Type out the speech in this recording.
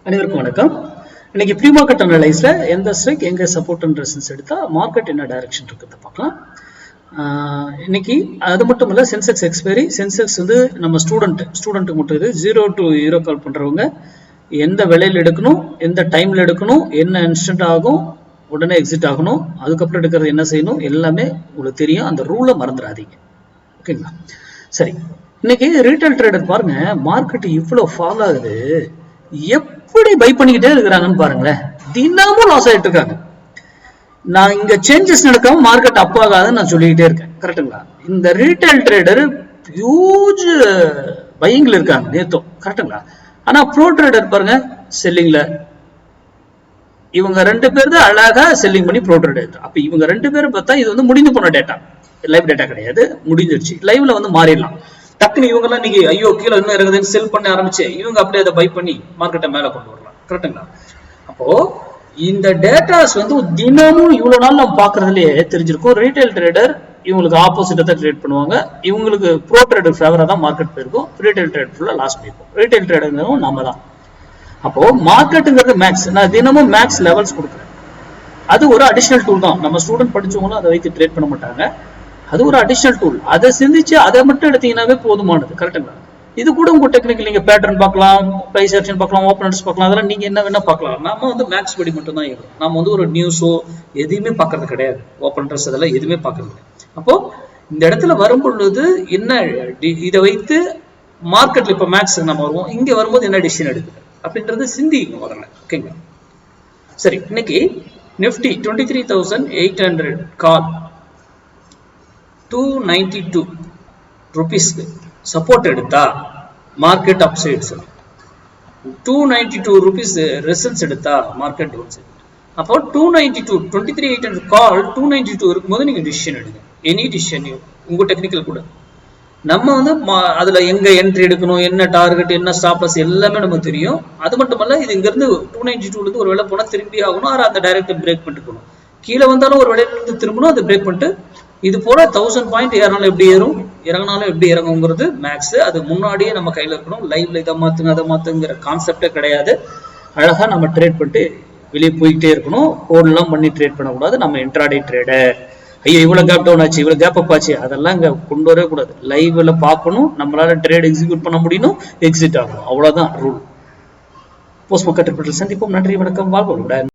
அனைவருக்கும் வணக்கம். இன்னைக்கு ப்ரீ மார்க்கெட் அனலைஸ்ல எந்த ஸ்ட்ரைக் எங்க சப்போர்ட் அண்ட் ரெசிஸ்டன்ஸ் எடுத்தா மார்க்கெட் என்ன டைரக்ஷன் இருக்குன்னு பார்க்கலாம். இன்னைக்கு அது மட்டும் இல்ல, சென்செக்ஸ் எக்ஸ்பைரி. சென்செக்ஸ் வந்து நம்ம ஸ்டூடெண்ட் மட்டும் இது 0 to 0 கால் பண்றவங்க எந்த விலையில எடுக்கணும், எந்த டைம்ல எடுக்கணும், என்ன இன்ஸ்டன்ட் ஆகும், உடனே எக்ஸிட் ஆகணும், அதுக்கப்புறம் எடுக்கிறது என்ன செய்யணும், எல்லாமே உங்களுக்கு தெரியும். அந்த ரூலை மறந்துடாதீங்க. ஓகேங்களா? சரி, இன்னைக்கு ரீட்டைல் ட்ரேடர் பாருங்க, மார்க்கெட் இவ்வளவு ஃபால் ஆகுது, எப்படி பை பண்ணிக்கிட்டே இருக்கிறாங்கன்னு பாருங்களேன். தினமும் லாஸ் ஆயிட்டு இருக்காங்க. நான் இங்க சேஞ்சஸ் நடக்காம மார்க்கெட் அப் ஆகாதுன்னு நான் சொல்லிக்கிட்டே இருக்கேன். கரெக்டுங்களா? இந்த ரீட்டைல் ட்ரேடர் ஹியூஜ் பையிங்ல இருக்காங்க நேத்தோ. கரெக்டுங்களா? ஆனா ப்ரோ ட்ரேடர் பாருங்க செல்லிங்ல. இவங்க ரெண்டு பேர் தான் அழகா செல்லிங் பண்ணி ப்ரோ ட்ரேடர். அப்ப இவங்க ரெண்டு பேரும் பார்த்தா இது வந்து முடிந்து போன டேட்டா, லைவ் டேட்டா கிடையாது, முடிஞ்சிருச்சு. லைவ்ல வந்து மாறிடலாம். டக்குனு இவங்க எல்லாம் நீங்க ஐயோ கீழே இன்னும் இருக்குதுன்னு செல் பண்ண ஆரம்பிச்சு இவங்க அப்படியே அதை பை பண்ணி மார்க்கெட்டை மேல கொண்டு வரலாம். கரெக்டுங்களா? அப்போ இந்த டேட்டாஸ் வந்து தினமும் இவ்வளவு நாள் நம்ம பாக்குறதுலயே தெரிஞ்சிருக்கும். ரீட்டைல் ட்ரேடர் இவங்களுக்கு ஆப்போசிட்டா தான் ட்ரேட் பண்ணுவாங்க. இவங்களுக்கு ப்ரோ ட்ரேடர் ஃபேவரா தான் மார்க்கெட் போயிருக்கும். ரீட்டைல் ட்ரேட் ஃபுல்லா லாஸ் பண்ணிருக்கும். ரீட்டைல் ட்ரேடரும் நாம தான். அப்போ மார்க்கெட்டுங்கிறது மேக்ஸ். நான் தினமும் மேக்ஸ் லெவல்ஸ் கொடுக்குறேன். அது ஒரு அடிஷனல் டூல் தான். நம்ம ஸ்டூடெண்ட் படிச்சவங்களும் அதை வைத்து ட்ரேட் பண்ண மாட்டாங்க. அது ஒரு அடிஷனல் டூல். அதை சிந்திச்சு அதை மட்டும் எடுத்தீங்கன்னாவே போதுமானது. கரெக்டுங்களா? இது கூட உங்க டெக்னிக்கல் நீங்க பேட்டர்ன் பார்க்கலாம், பிரைஸ் ஆக்ஷன் பார்க்கலாம், ஓப்பனர்ஸ் பார்க்கலாம், அதெல்லாம் நீங்க என்ன வேணா பார்க்கலாம். நாம வந்து மேக்ஸ் படி மட்டும் தான் இருக்கும். நாம வந்து ஒரு நியூஸோ எதுவுமே பார்க்கறது கிடையாது. ஓப்பனர்ஸ் அதெல்லாம் எதுவுமே பார்க்கறது கிடையாது. அப்போ இந்த இடத்துல வரும் பொழுது என்ன, இதை வைத்து மார்க்கெட்ல இப்ப மேக்ஸ் நம்ம வருவோம், இங்க வரும்போது என்ன டிசிஷன் எடுக்குது அப்படின்றது சிந்திங்க முதல்ல. ஓகேங்களா? சரி, இன்னைக்கு நிப்டி 23,800 கால் 292 ரூபீஸ்க்கு சப்போர்ட் எடுத்தா market up sides, 292 rupees resistance எடுத்தா மார்க்கெட் டவுன் சைட். அப்போ 292 23,800 கால் 292 இருக்கும்போது நீங்க டிசிஷன் எடுங்க. எனி டிசிஷன் உங்க டெக்னிக்கல் கூட. நம்ம வந்து அதுல எங்க என்ட்ரி எடுக்கணும், என்ன டார்கெட், என்ன ஸ்டாப் லாஸ் எல்லாமே நமக்கு தெரியும். அது மட்டுமல்ல, இது இங்க இருந்து 292 இருந்து ஒரு வேலை போனா திரும்பி ஆகணும், அந்த டைரக்ட் பிரேக் பண்ணிட்டு போகணும். கீழே வந்தாலும் ஒரு வேலையில இருந்து திரும்பணும், அதை பிரேக் பண்ணிட்டு இது போல 1000 பாயிண்ட் ஏறினாலும் எப்படி ஏறும், இறங்கினாலும் எப்படி இறங்குங்கிறது மேக்ஸ். அது முன்னாடியே நம்ம கையில இருக்கணும். லைவ்ல இதை மாத்துங்க அதை மாத்துங்கிற கான்செப்டே கிடையாது. அழகா நம்ம ட்ரேட் பண்ணிட்டு வெளியே போயிட்டே இருக்கணும். ஹோல்ட் எல்லாம் பண்ணி ட்ரேட் பண்ணக்கூடாது. நம்ம இன்ட்ராடே ட்ரேடர் ஐயோ இவ்வளவு கேப் டவுன் ஆச்சு, இவ்வளவு கேப் அப் ஆச்சு, அதெல்லாம் இங்க கொண்டு வரவே கூடாது. லைவ்ல பார்க்கணும், நம்மளால ட்ரேட் எக்ஸிக்யூட் பண்ண முடியணும், எக்ஸிட் ஆகணும். அவ்வளவுதான் ரூல். போஸ்ட் மார்க்கெட் சந்திப்போம். நன்றி, வணக்கம், வாழ்வோம்.